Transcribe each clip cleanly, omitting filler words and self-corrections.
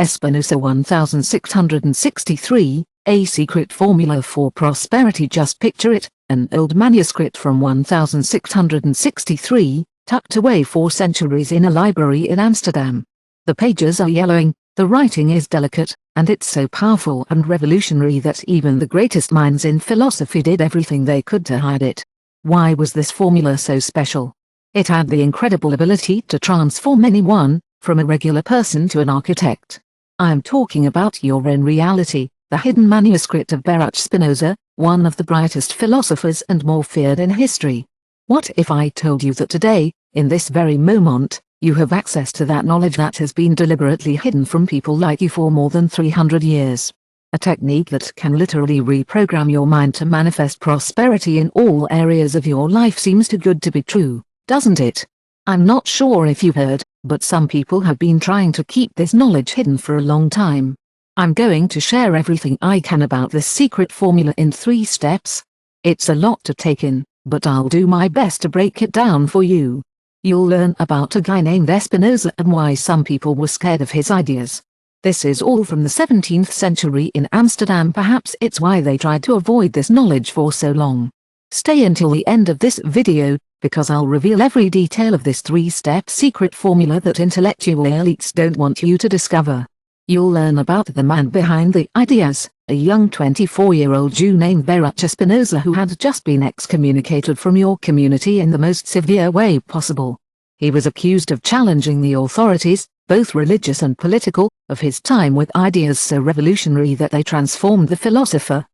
Spinoza 1663, A Secret Formula for Prosperity. Just picture it, an old manuscript from 1663, tucked away for centuries in a library in Amsterdam. The pages are yellowing, the writing is delicate, and it's so powerful and revolutionary that even the greatest minds in philosophy did everything they could to hide it. Why was this formula so special? It had the incredible ability to transform anyone, from a regular person to an architect. I'm talking about your own reality, the hidden manuscript of Baruch Spinoza, one of the brightest philosophers and more feared in history. What if I told you that today, in this very moment, you have access to that knowledge that has been deliberately hidden from people like you for more than 300 years? A technique that can literally reprogram your mind to manifest prosperity in all areas of your life seems too good to be true, doesn't it? I'm not sure if you've heard, but some people have been trying to keep this knowledge hidden for a long time. I'm going to share everything I can about this secret formula in 3 steps. It's a lot to take in, but I'll do my best to break it down for you. You'll learn about a guy named Spinoza and why some people were scared of his ideas. This is all from the 17th century in Amsterdam. Perhaps it's why they tried to avoid this knowledge for so long. Stay until the end of this video, because I'll reveal every detail of this 3-step secret formula that intellectual elites don't want you to discover. You'll learn about the man behind the ideas, a young 24-year-old Jew named Baruch Spinoza who had just been excommunicated from your community in the most severe way possible. He was accused of challenging the authorities, both religious and political, of his time with ideas so revolutionary that they transformed the philosopher.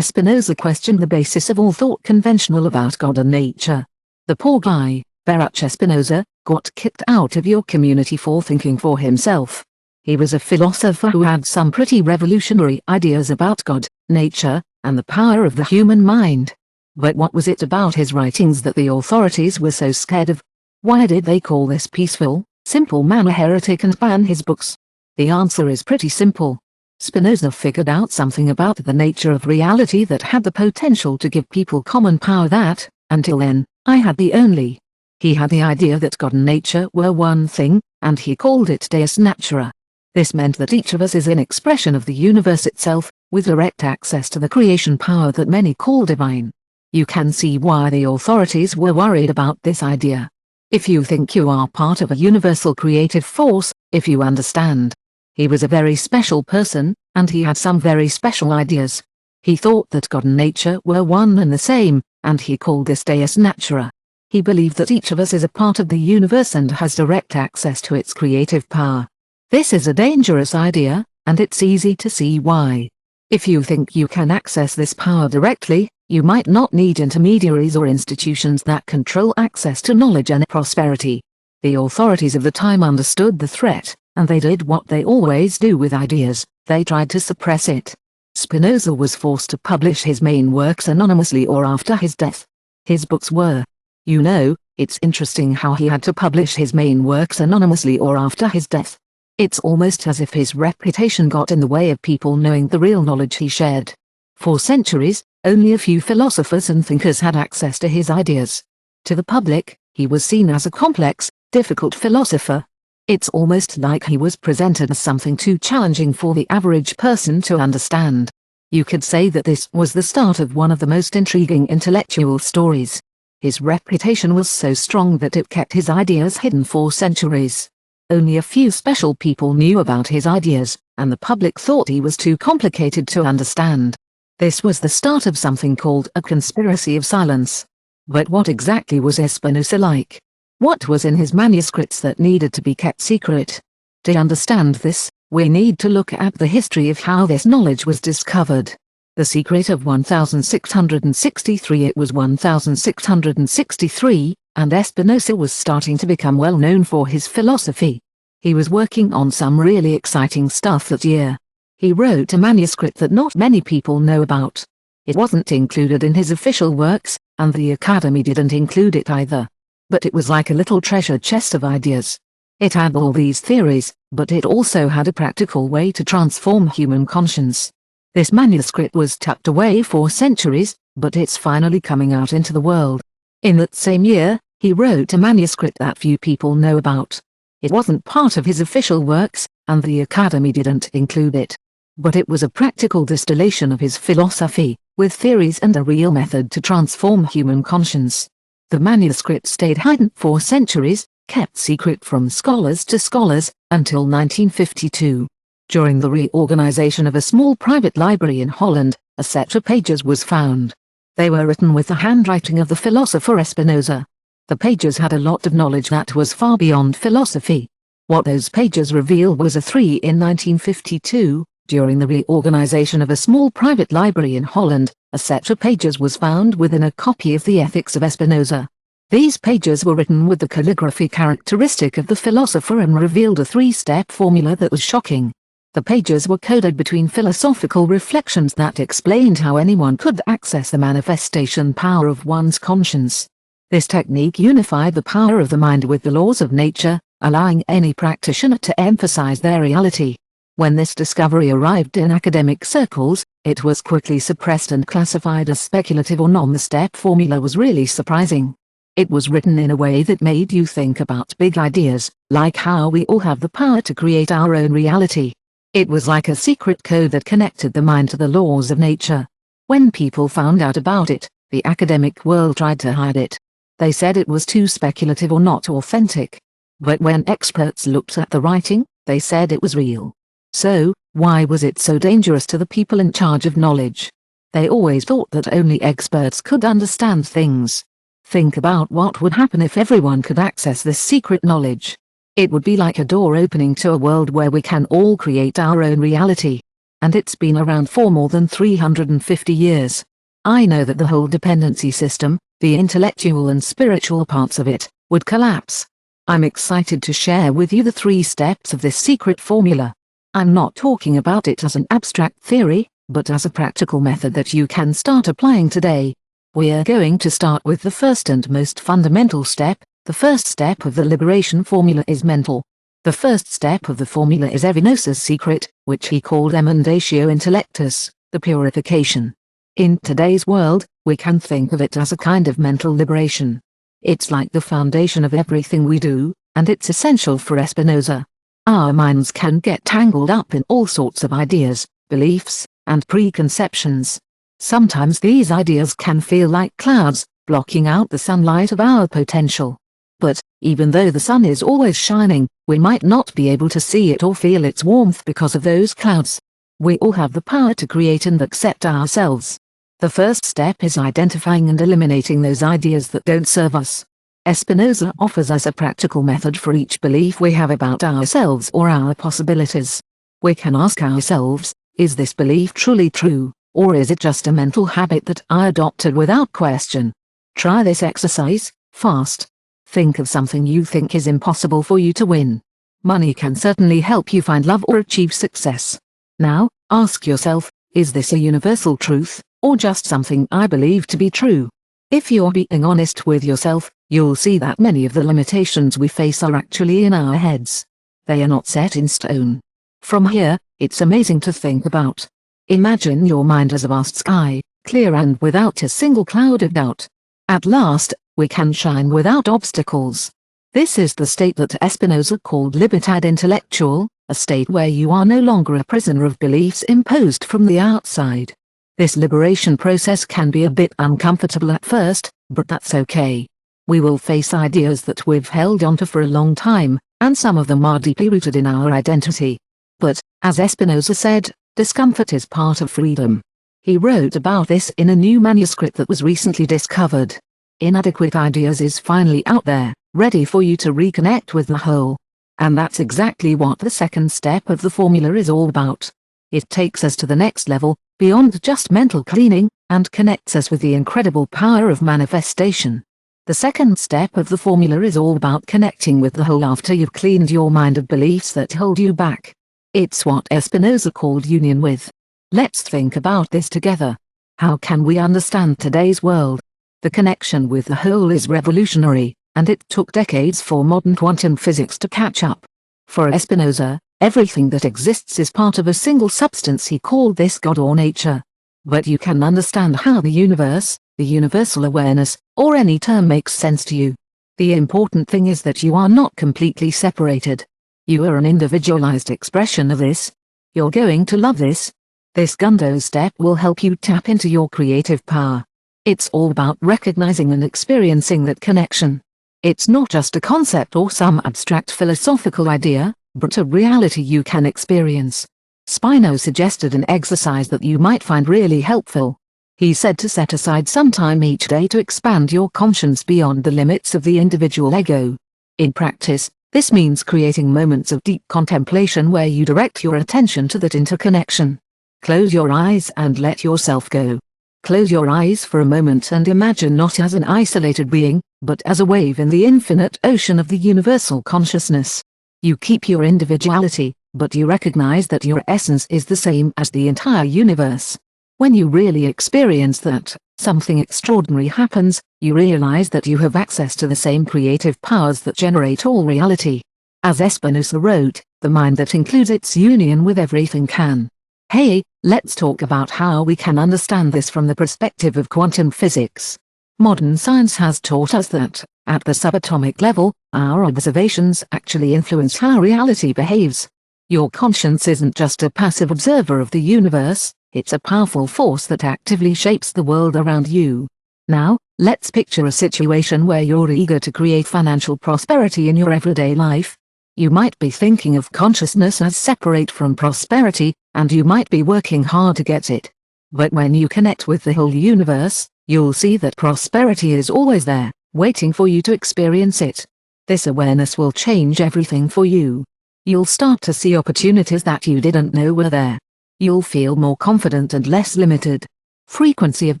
Spinoza questioned the basis of all thought conventional about God and nature. The poor guy, Baruch Spinoza, got kicked out of your community for thinking for himself. He was a philosopher who had some pretty revolutionary ideas about God, nature, and the power of the human mind. But what was it about his writings that the authorities were so scared of? Why did they call this peaceful, simple man a heretic and ban his books? The answer is pretty simple. Spinoza figured out something about the nature of reality that had the potential to give people common power that, until then, I had the only. He had the idea that God and nature were one thing, and he called it Deus Natura. This meant that each of us is an expression of the universe itself, with direct access to the creation power that many call divine. You can see why the authorities were worried about this idea. If you think you are part of a universal creative force, if you understand. He was a very special person, and he had some very special ideas. He thought that God and nature were one and the same, and he called this Deus Natura. He believed that each of us is a part of the universe and has direct access to its creative power. This is a dangerous idea, and it's easy to see why. If you think you can access this power directly, you might not need intermediaries or institutions that control access to knowledge and prosperity. The authorities of the time understood the threat, and they did what they always do with ideas, they tried to suppress it. Spinoza was forced to publish his main works anonymously or after his death. His books were. It's interesting how he had to publish his main works anonymously or after his death. It's almost as if his reputation got in the way of people knowing the real knowledge he shared. For centuries, only a few philosophers and thinkers had access to his ideas. To the public, he was seen as a complex, difficult philosopher. It's almost like he was presented as something too challenging for the average person to understand. You could say that this was the start of one of the most intriguing intellectual stories. His reputation was so strong that it kept his ideas hidden for centuries. Only a few special people knew about his ideas, and the public thought he was too complicated to understand. This was the start of something called a conspiracy of silence. But what exactly was Spinoza like? What was in his manuscripts that needed to be kept secret? To understand this, we need to look at the history of how this knowledge was discovered. The secret of 1663. It was 1663, and Spinoza was starting to become well known for his philosophy. He was working on some really exciting stuff that year. He wrote a manuscript that not many people know about. It wasn't included in his official works, and the Academy didn't include it either. But it was like a little treasure chest of ideas. It had all these theories, but it also had a practical way to transform human conscience. This manuscript was tucked away for centuries, but it's finally coming out into the world. In that same year, he wrote a manuscript that few people know about. It wasn't part of his official works, and the Academy didn't include it. But it was a practical distillation of his philosophy, with theories and a real method to transform human conscience. The manuscript stayed hidden for centuries, kept secret from scholars to scholars, until 1952. During the reorganization of a small private library in Holland, a set of pages was found. They were written with the handwriting of the philosopher Spinoza. The pages had a lot of knowledge that was far beyond philosophy. What those pages revealed was a 3 in 1952, during the reorganization of a small private library in Holland, a set of pages was found within a copy of the Ethics of Spinoza. These pages were written with the calligraphy characteristic of the philosopher and revealed a 3-step formula that was shocking. The pages were coded between philosophical reflections that explained how anyone could access the manifestation power of one's conscience. This technique unified the power of the mind with the laws of nature, allowing any practitioner to emphasize their reality. When this discovery arrived in academic circles, it was quickly suppressed and classified as speculative or non. The step formula was really surprising. It was written in a way that made you think about big ideas, like how we all have the power to create our own reality. It was like a secret code that connected the mind to the laws of nature. When people found out about it, the academic world tried to hide it. They said it was too speculative or not authentic. But when experts looked at the writing, they said it was real. So, why was it so dangerous to the people in charge of knowledge? They always thought that only experts could understand things. Think about what would happen if everyone could access this secret knowledge. It would be like a door opening to a world where we can all create our own reality. And it's been around for more than 350 years. I know that the whole dependency system, the intellectual and spiritual parts of it, would collapse. I'm excited to share with you the 3 steps of this secret formula. I'm not talking about it as an abstract theory, but as a practical method that you can start applying today. We're going to start with the first and most fundamental step. The first step of the liberation formula is mental. The first step of the formula is Spinoza's secret, which he called emendatio intellectus, the purification. In today's world, we can think of it as a kind of mental liberation. It's like the foundation of everything we do, and it's essential for Spinoza. Our minds can get tangled up in all sorts of ideas, beliefs, and preconceptions. Sometimes these ideas can feel like clouds, blocking out the sunlight of our potential. But, even though the sun is always shining, we might not be able to see it or feel its warmth because of those clouds. We all have the power to create and accept ourselves. The first step is identifying and eliminating those ideas that don't serve us. Spinoza offers us a practical method for each belief we have about ourselves or our possibilities. We can ask ourselves, is this belief truly true, or is it just a mental habit that I adopted without question? Try this exercise, fast. Think of something you think is impossible for you to win. Money can certainly help you find love or achieve success. Now, ask yourself, is this a universal truth, or just something I believe to be true? If you're being honest with yourself, you'll see that many of the limitations we face are actually in our heads. They are not set in stone. From here, it's amazing to think about. Imagine your mind as a vast sky, clear and without a single cloud of doubt. At last, we can shine without obstacles. This is the state that Spinoza called libertad intellectual, a state where you are no longer a prisoner of beliefs imposed from the outside. This liberation process can be a bit uncomfortable at first, but that's okay. We will face ideas that we've held onto for a long time, and some of them are deeply rooted in our identity. But, as Spinoza said, discomfort is part of freedom. He wrote about this in a new manuscript that was recently discovered. Inadequate ideas is finally out there, ready for you to reconnect with the whole. And that's exactly what the second step of the formula is all about. It takes us to the next level, beyond just mental cleaning, and connects us with the incredible power of manifestation. The second step of the formula is all about connecting with the whole after you've cleaned your mind of beliefs that hold you back. It's what Spinoza called union with. Let's think about this together. How can we understand today's world? The connection with the whole is revolutionary, and it took decades for modern quantum physics to catch up. For Spinoza, everything that exists is part of a single substance. He called this God or nature. But you can understand how the universe, the universal awareness, or any term makes sense to you. The important thing is that you are not completely separated. You are an individualized expression of this. You're going to love this. This Gundo step will help you tap into your creative power. It's all about recognizing and experiencing that connection. It's not just a concept or some abstract philosophical idea, but a reality you can experience. Spinoza suggested an exercise that you might find really helpful. He said to set aside some time each day to expand your conscience beyond the limits of the individual ego. In practice, this means creating moments of deep contemplation where you direct your attention to that interconnection. Close your eyes and let yourself go. Close your eyes for a moment and imagine not as an isolated being, but as a wave in the infinite ocean of the universal consciousness. You keep your individuality, but you recognize that your essence is the same as the entire universe. When you really experience that, something extraordinary happens. You realize that you have access to the same creative powers that generate all reality. As Spinoza wrote, the mind that includes its union with everything can. Hey, let's talk about how we can understand this from the perspective of quantum physics. Modern science has taught us that, at the subatomic level, our observations actually influence how reality behaves. Your conscience isn't just a passive observer of the universe, it's a powerful force that actively shapes the world around you. Now, let's picture a situation where you're eager to create financial prosperity in your everyday life. You might be thinking of consciousness as separate from prosperity, and you might be working hard to get it. But when you connect with the whole universe, you'll see that prosperity is always there, waiting for you to experience it. This awareness will change everything for you. You'll start to see opportunities that you didn't know were there. You'll feel more confident and less limited. Frequency of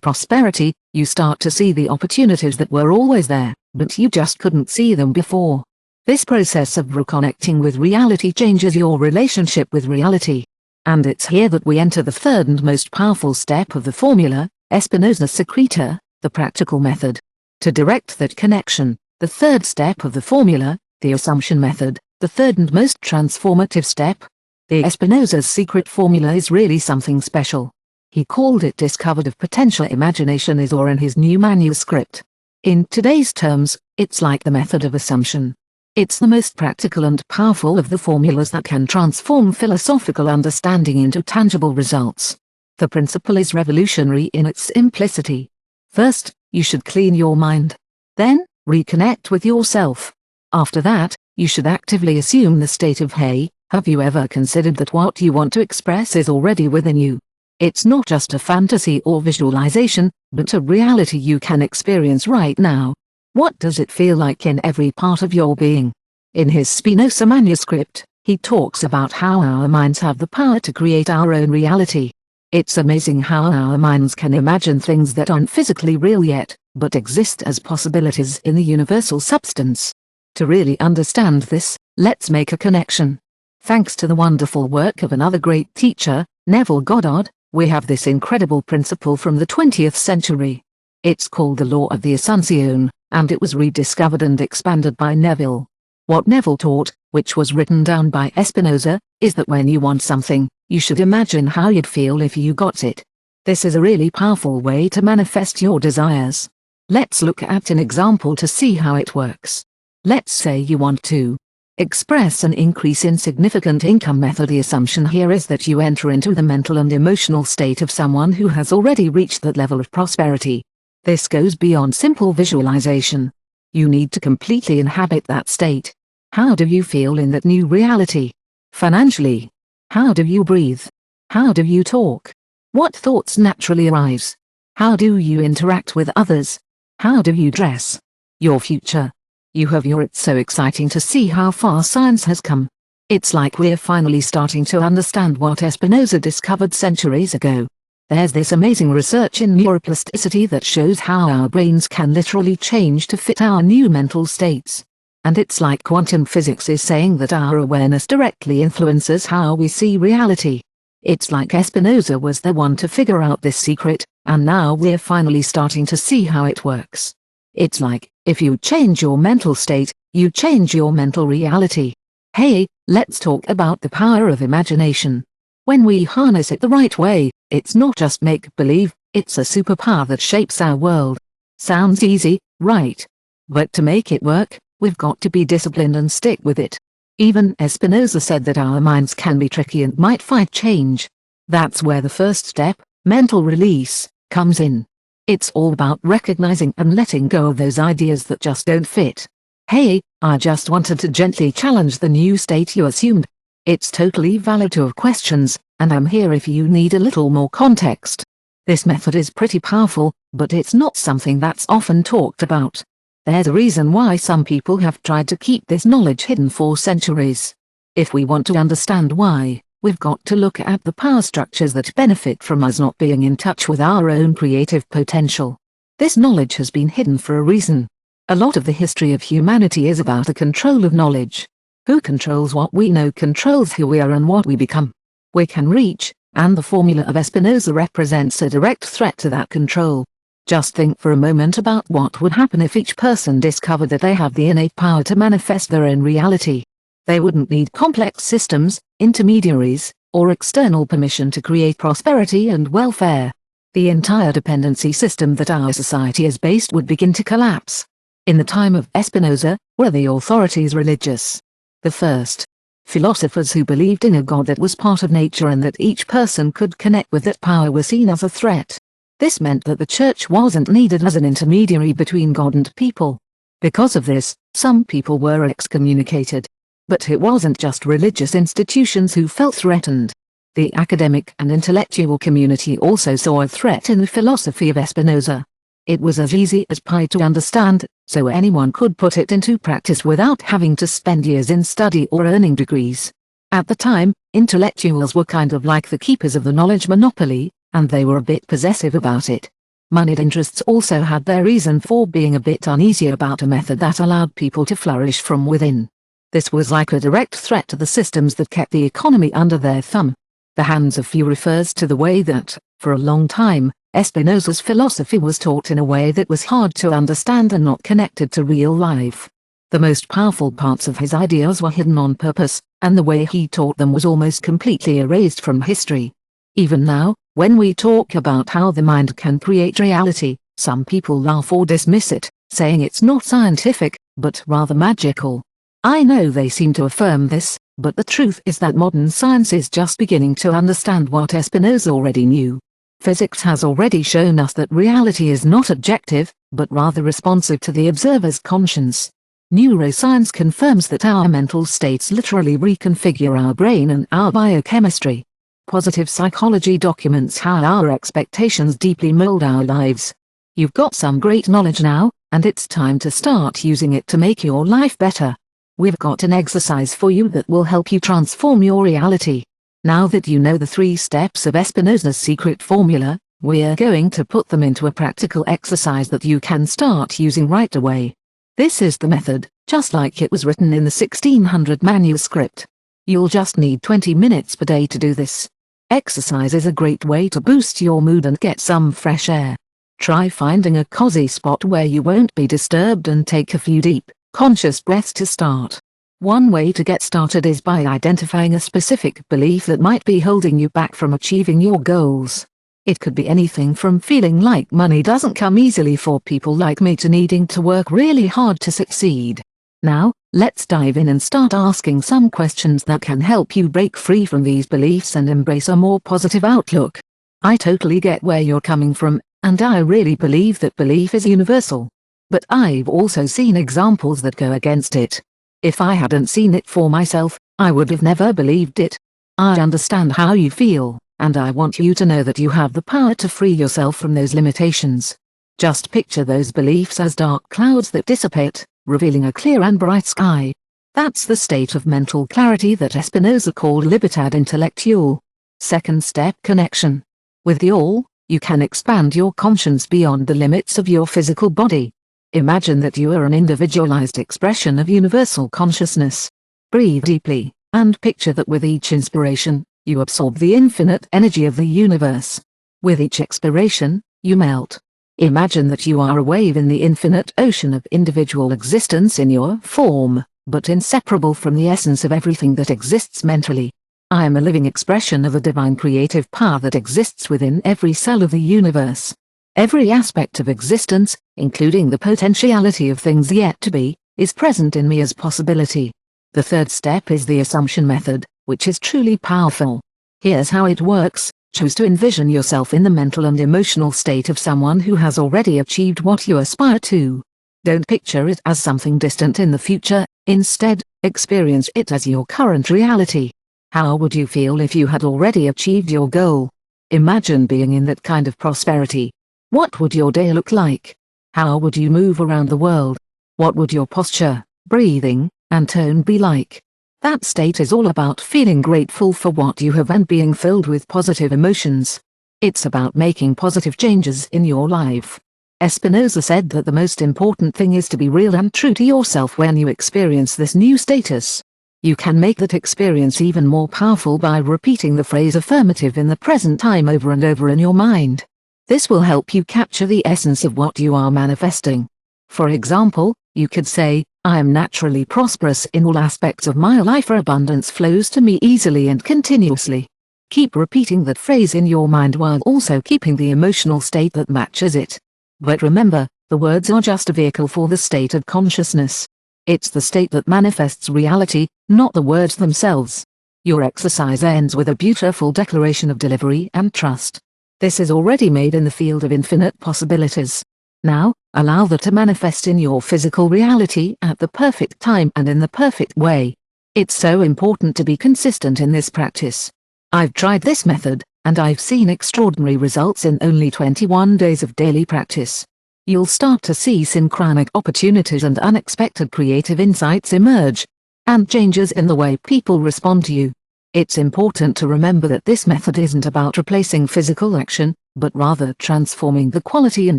prosperity, you start to see the opportunities that were always there, but you just couldn't see them before. This process of reconnecting with reality changes your relationship with reality. And it's here that we enter the third and most powerful step of the formula, Spinoza's secreta, the practical method. To direct that connection, the third step of the formula, the assumption method, the third and most transformative step. The Spinoza's secret formula is really something special. He called it discovered of potential imagination is or in his new manuscript. In today's terms, it's like the method of assumption. It's the most practical and powerful of the formulas that can transform philosophical understanding into tangible results. The principle is revolutionary in its simplicity. First, you should clean your mind. Then, reconnect with yourself. After that, you should actively assume the state of hey, have you ever considered that what you want to express is already within you? It's not just a fantasy or visualization, but a reality you can experience right now. What does it feel like in every part of your being? In his Spinoza manuscript, he talks about how our minds have the power to create our own reality. It's amazing how our minds can imagine things that aren't physically real yet, but exist as possibilities in the universal substance. To really understand this, let's make a connection. Thanks to the wonderful work of another great teacher, Neville Goddard, we have this incredible principle from the 20th century. It's called the law of the Assumption, and it was rediscovered and expanded by Neville. What Neville taught, which was written down by Spinoza, is that when you want something, you should imagine how you'd feel if you got it. This is a really powerful way to manifest your desires. Let's look at an example to see how it works. Let's say you want to express an increase in significant income method. The assumption here is that you enter into the mental and emotional state of someone who has already reached that level of prosperity. This goes beyond simple visualization. You need to completely inhabit that state. How do you feel in that new reality? Financially? How do you breathe? How do you talk? What thoughts naturally arise? How do you interact with others? How do you dress? Your future. You have your. It's so exciting to see how far science has come. It's like we're finally starting to understand what Spinoza discovered centuries ago. There's this amazing research in neuroplasticity that shows how our brains can literally change to fit our new mental states. And it's like quantum physics is saying that our awareness directly influences how we see reality. It's like Spinoza was the one to figure out this secret, and now we're finally starting to see how it works. It's like, if you change your mental state, you change your mental reality. Hey, let's talk about the power of imagination. When we harness it the right way, it's not just make-believe, it's a superpower that shapes our world. Sounds easy, right? But to make it work, we've got to be disciplined and stick with it. Even Spinoza said that our minds can be tricky and might fight change. That's where the first step, mental release, comes in. It's all about recognizing and letting go of those ideas that just don't fit. Hey, I just wanted to gently challenge the new state you assumed. It's totally valid to have questions, and I'm here if you need a little more context. This method is pretty powerful, but it's not something that's often talked about. There's a reason why some people have tried to keep this knowledge hidden for centuries. If we want to understand why, we've got to look at the power structures that benefit from us not being in touch with our own creative potential. This knowledge has been hidden for a reason. A lot of the history of humanity is about the control of knowledge. Who controls what we know controls who we are and what we become. We can reach, and the formula of Spinoza represents a direct threat to that control. Just think for a moment about what would happen if each person discovered that they have the innate power to manifest their own reality. They wouldn't need complex systems, intermediaries, or external permission to create prosperity and welfare. The entire dependency system that our society is based would begin to collapse. In the time of Spinoza, were the authorities religious? The first philosophers who believed in a God that was part of nature and that each person could connect with that power were seen as a threat. This meant that the church wasn't needed as an intermediary between God and people. Because of this, some people were excommunicated. But it wasn't just religious institutions who felt threatened. The academic and intellectual community also saw a threat in the philosophy of Spinoza. It was as easy as pie to understand, so anyone could put it into practice without having to spend years in study or earning degrees. At the time, intellectuals were kind of like the keepers of the knowledge monopoly, and they were a bit possessive about it. Moneyed interests also had their reason for being a bit uneasy about a method that allowed people to flourish from within. This was like a direct threat to the systems that kept the economy under their thumb. The hands of few refers to the way that, for a long time, Spinoza's philosophy was taught in a way that was hard to understand and not connected to real life. The most powerful parts of his ideas were hidden on purpose, and the way he taught them was almost completely erased from history. Even now, when we talk about how the mind can create reality, some people laugh or dismiss it, saying it's not scientific, but rather magical. I know they seem to affirm this, but the truth is that modern science is just beginning to understand what Spinoza already knew. Physics has already shown us that reality is not objective, but rather responsive to the observer's conscience. Neuroscience confirms that our mental states literally reconfigure our brain and our biochemistry. Positive psychology documents how our expectations deeply mold our lives. You've got some great knowledge now, and it's time to start using it to make your life better. We've got an exercise for you that will help you transform your reality. Now that you know the 3 steps of Spinoza's secret formula, we're going to put them into a practical exercise that you can start using right away. This is the method, just like it was written in the 1600 manuscript. You'll just need 20 minutes per day to do this. Exercise is a great way to boost your mood and get some fresh air. Try finding a cozy spot where you won't be disturbed and take a few deep, conscious breaths to start. One way to get started is by identifying a specific belief that might be holding you back from achieving your goals. It could be anything from feeling like money doesn't come easily for people like me to needing to work really hard to succeed. Now, let's dive in and start asking some questions that can help you break free from these beliefs and embrace a more positive outlook. I totally get where you're coming from, and I really believe that belief is universal. But I've also seen examples that go against it. If I hadn't seen it for myself, I would have never believed it. I understand how you feel, and I want you to know that you have the power to free yourself from those limitations. Just picture those beliefs as dark clouds that dissipate, revealing a clear and bright sky. That's the state of mental clarity that Spinoza called libertad intellectual. Second step: connection. With the all, you can expand your conscience beyond the limits of your physical body. Imagine that you are an individualized expression of universal consciousness. Breathe deeply, and picture that with each inspiration, you absorb the infinite energy of the universe. With each expiration, you melt. Imagine that you are a wave in the infinite ocean of individual existence in your form, but inseparable from the essence of everything that exists mentally. I am a living expression of a divine creative power that exists within every cell of the universe. Every aspect of existence, including the potentiality of things yet to be, is present in me as possibility. The third step is the assumption method, which is truly powerful. Here's how it works. Choose to envision yourself in the mental and emotional state of someone who has already achieved what you aspire to. Don't picture it as something distant in the future, instead, experience it as your current reality. How would you feel if you had already achieved your goal? Imagine being in that kind of prosperity. What would your day look like? How would you move around the world? What would your posture, breathing, and tone be like? That state is all about feeling grateful for what you have and being filled with positive emotions. It's about making positive changes in your life. Spinoza said that the most important thing is to be real and true to yourself when you experience this new status. You can make that experience even more powerful by repeating the phrase affirmative in the present time over and over in your mind. This will help you capture the essence of what you are manifesting. For example, you could say, I am naturally prosperous in all aspects of my life, for abundance flows to me easily and continuously. Keep repeating that phrase in your mind while also keeping the emotional state that matches it. But remember, the words are just a vehicle for the state of consciousness. It's the state that manifests reality, not the words themselves. Your exercise ends with a beautiful declaration of delivery and trust. This is already made in the field of infinite possibilities. Now, allow that to manifest in your physical reality at the perfect time and in the perfect way. It's so important to be consistent in this practice. I've tried this method, and I've seen extraordinary results in only 21 days of daily practice. You'll start to see synchronic opportunities and unexpected creative insights emerge, and changes in the way people respond to you. It's important to remember that this method isn't about replacing physical action, but rather transforming the quality and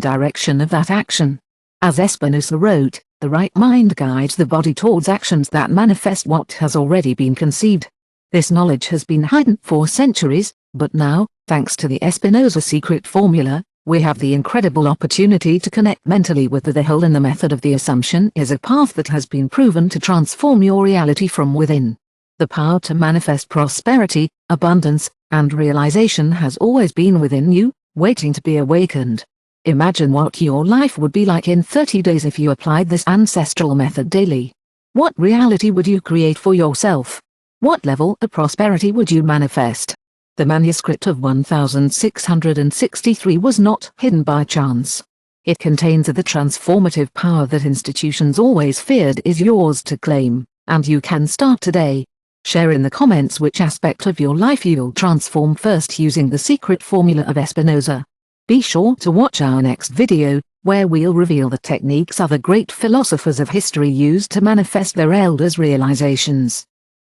direction of that action. As Spinoza wrote, the right mind guides the body towards actions that manifest what has already been conceived. This knowledge has been hidden for centuries, but now, thanks to the Spinoza secret formula, we have the incredible opportunity to connect mentally with the whole, and the method of the assumption is a path that has been proven to transform your reality from within. The power to manifest prosperity, abundance, and realization has always been within you, waiting to be awakened. Imagine what your life would be like in 30 days if you applied this ancestral method daily. What reality would you create for yourself? What level of prosperity would you manifest? The manuscript of 1663 was not hidden by chance. It contains the transformative power that institutions always feared is yours to claim, and you can start today. Share in the comments which aspect of your life you'll transform first using the secret formula of Spinoza. Be sure to watch our next video, where we'll reveal the techniques other great philosophers of history used to manifest their elders' realizations.